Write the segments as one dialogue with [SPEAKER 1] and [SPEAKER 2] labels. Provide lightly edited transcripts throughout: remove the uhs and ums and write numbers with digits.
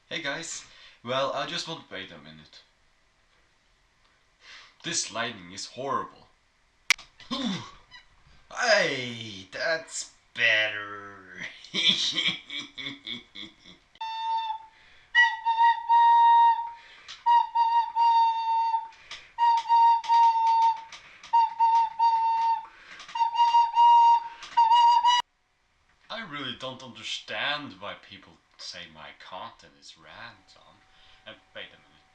[SPEAKER 1] Hey guys, well I just want to wait a minute. This lighting is horrible. Hey, that's better. I really don't understand why people say my content is random. And wait a minute.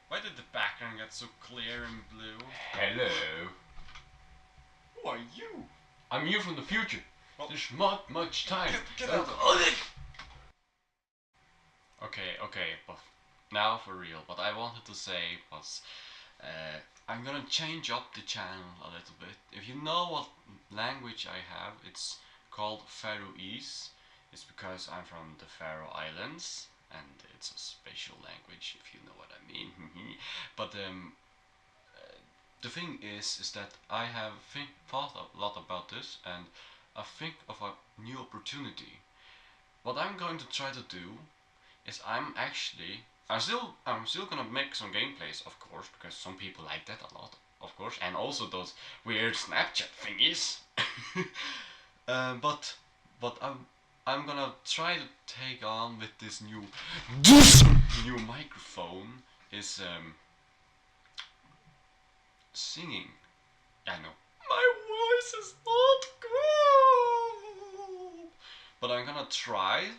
[SPEAKER 1] Why did the background get so clear and blue?
[SPEAKER 2] Hello.
[SPEAKER 1] Who are you?
[SPEAKER 2] I'm you from the future.
[SPEAKER 1] Well,
[SPEAKER 2] There's not much time.
[SPEAKER 1] Get out of Okay, but now for real. What I wanted to say was I'm gonna change up the channel a little bit. If you know what language I have, it's called Faroese. It's because I'm from the Faroe Islands and it's a special language, if you know what I mean. But the thing is that I have thought a lot about this and I think of a new opportunity. What I'm going to try to do is I'm still gonna make some gameplays, of course, because some people like that a lot, of course, and also those weird Snapchat thingies. But I'm gonna try to take on with this new microphone is singing. I know my voice is not good, but I'm gonna try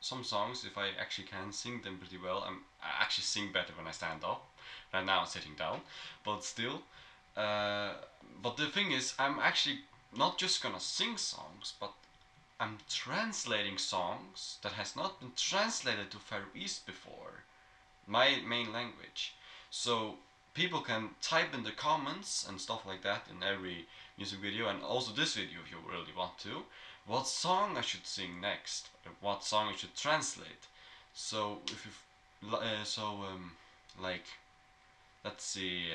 [SPEAKER 1] some songs if I actually can sing them pretty well. I actually sing better when I stand up. Right now I'm sitting down, but still. Uh, but the thing is, I'm actually not just gonna sing songs, but I'm translating songs that has not been translated to Faroese before, my main language. So people can type in the comments and stuff like that in every music video, and also this video if you really want to, what song I should sing next, what song I should translate. So if you like, let's see,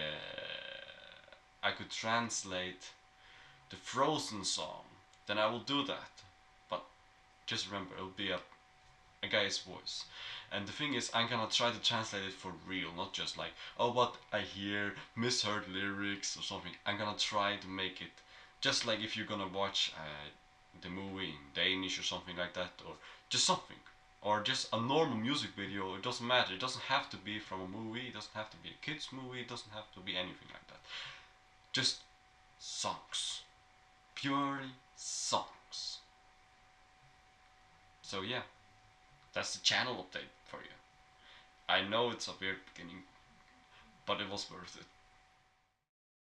[SPEAKER 1] I could translate the Frozen song, then I will do that. But just remember, it'll be a guy's voice. And the thing is, I'm gonna try to translate it for real, not just like, oh, what I hear, misheard lyrics or something. I'm gonna try to make it just like if you're gonna watch the movie in Danish or something like that, or just something. Or just a normal music video, it doesn't matter. It doesn't have to be from a movie, it doesn't have to be a kid's movie, it doesn't have to be anything like that. Just songs. Purely songs. So yeah, that's the channel update for you. I know it's a weird beginning, but it was worth it.